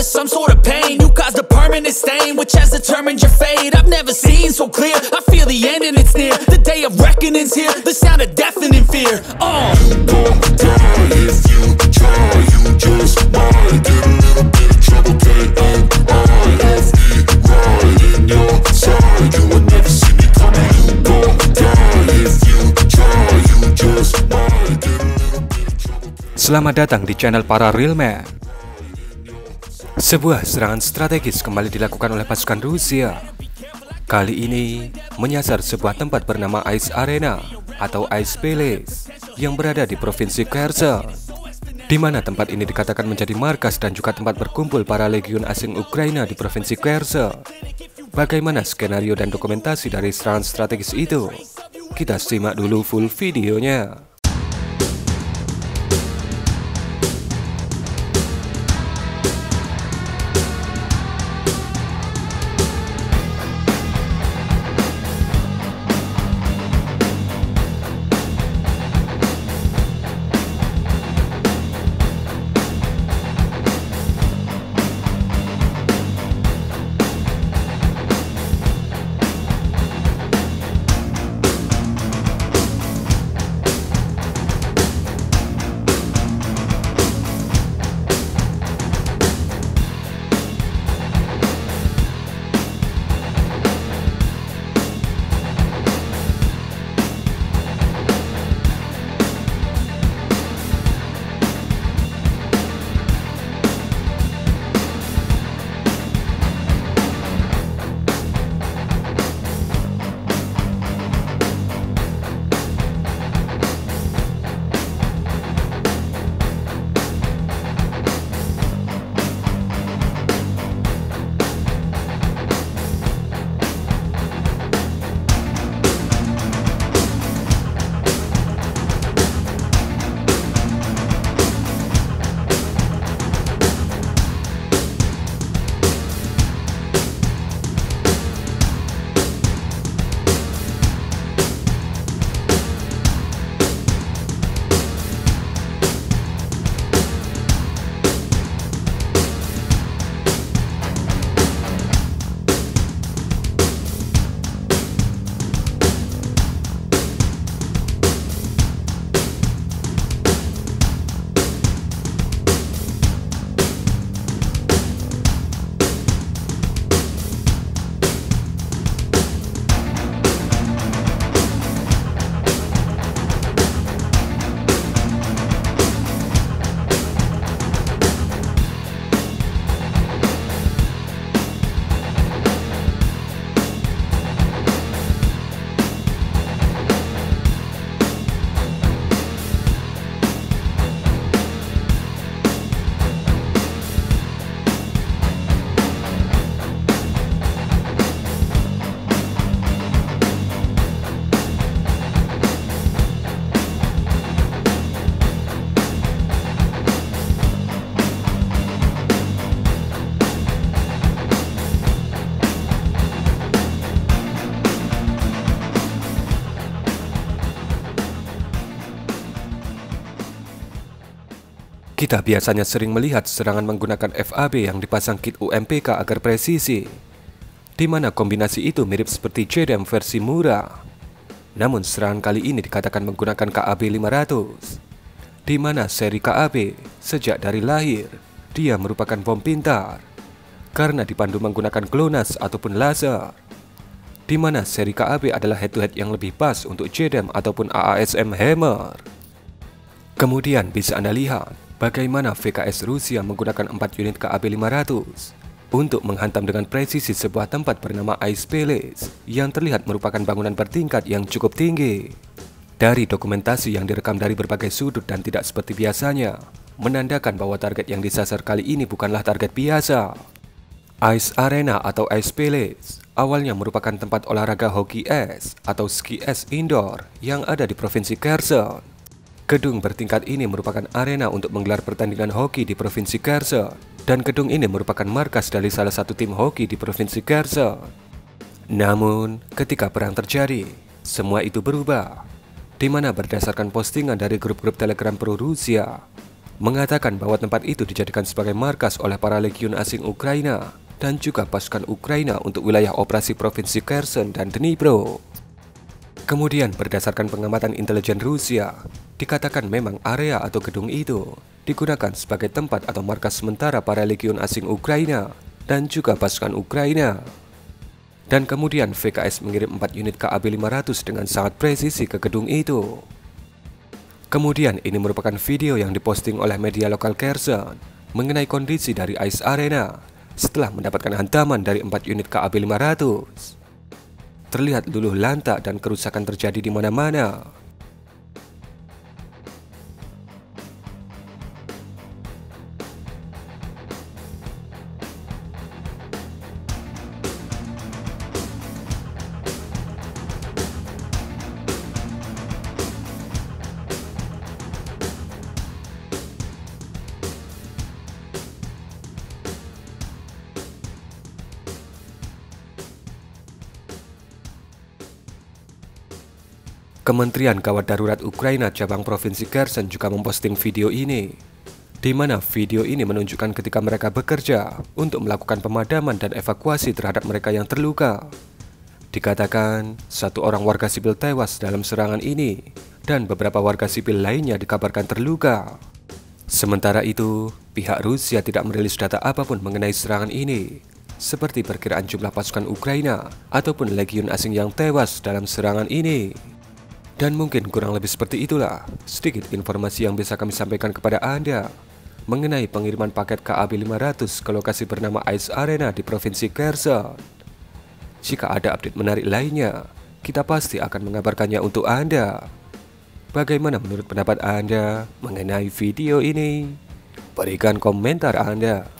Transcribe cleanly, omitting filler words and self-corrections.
some sort of pain. You caused a permanent stain, which has determined your fate. I've never seen so clear, I feel the end and it's near. The day of reckoning's here, the sound of deafening fear. You gon' die if you try, you just might get a little bit of trouble, K-M-I-F-E, right in your side. You would never see me coming. You gon' die if you try, you just might get a little bit of trouble. Selamat datang di channel para Real Man. Sebuah serangan strategis kembali dilakukan oleh pasukan Rusia. Kali ini menyasar sebuah tempat bernama Ice Arena atau Ice Palace yang berada di provinsi Kherson, di mana tempat ini dikatakan menjadi markas dan juga tempat berkumpul para legiun asing Ukraina di provinsi Kherson. Bagaimana skenario dan dokumentasi dari serangan strategis itu? Kita simak dulu full videonya. Kita biasanya sering melihat serangan menggunakan FAB yang dipasang kit UMPK agar presisi, di mana kombinasi itu mirip seperti JDAM versi murah. Namun serangan kali ini dikatakan menggunakan KAB 500, di mana seri KAB sejak dari lahir dia merupakan bom pintar karena dipandu menggunakan GLONASS ataupun laser, di mana seri KAB adalah head-to-head yang lebih pas untuk JDAM ataupun AASM Hammer. Kemudian bisa Anda lihat bagaimana VKS Rusia menggunakan 4 unit KAB 500 untuk menghantam dengan presisi sebuah tempat bernama Ice Palace yang terlihat merupakan bangunan bertingkat yang cukup tinggi. Dari dokumentasi yang direkam dari berbagai sudut dan tidak seperti biasanya, menandakan bahwa target yang disasar kali ini bukanlah target biasa. Ice Arena atau Ice Palace awalnya merupakan tempat olahraga hoki es atau ski es indoor yang ada di provinsi Kherson. Gedung bertingkat ini merupakan arena untuk menggelar pertandingan hoki di provinsi Kherson, dan gedung ini merupakan markas dari salah satu tim hoki di provinsi Kherson. Namun, ketika perang terjadi, semua itu berubah, di mana berdasarkan postingan dari grup-grup Telegram pro Rusia, mengatakan bahwa tempat itu dijadikan sebagai markas oleh para legiun asing Ukraina dan juga pasukan Ukraina untuk wilayah operasi provinsi Kherson dan Dnipro. Kemudian berdasarkan pengamatan intelijen Rusia, dikatakan memang area atau gedung itu digunakan sebagai tempat atau markas sementara para legiun asing Ukraina dan juga pasukan Ukraina. Dan kemudian VKS mengirim 4 unit KAB-500 dengan sangat presisi ke gedung itu. Kemudian ini merupakan video yang diposting oleh media lokal Kherson mengenai kondisi dari Ice Arena setelah mendapatkan hantaman dari 4 unit KAB-500. Terlihat luluh lantak dan kerusakan terjadi di mana-mana. Kementerian Gawat Darurat Ukraina cabang provinsi Kherson juga memposting video ini, di mana video ini menunjukkan ketika mereka bekerja untuk melakukan pemadaman dan evakuasi terhadap mereka yang terluka. Dikatakan 1 orang warga sipil tewas dalam serangan ini dan beberapa warga sipil lainnya dikabarkan terluka. Sementara itu, pihak Rusia tidak merilis data apapun mengenai serangan ini, seperti perkiraan jumlah pasukan Ukraina ataupun legiun asing yang tewas dalam serangan ini. Dan mungkin kurang lebih seperti itulah sedikit informasi yang bisa kami sampaikan kepada Anda mengenai pengiriman paket KAB-500 ke lokasi bernama Ice Arena di Provinsi Kherson. Jika ada update menarik lainnya, kita pasti akan mengabarkannya untuk Anda. Bagaimana menurut pendapat Anda mengenai video ini? Berikan komentar Anda.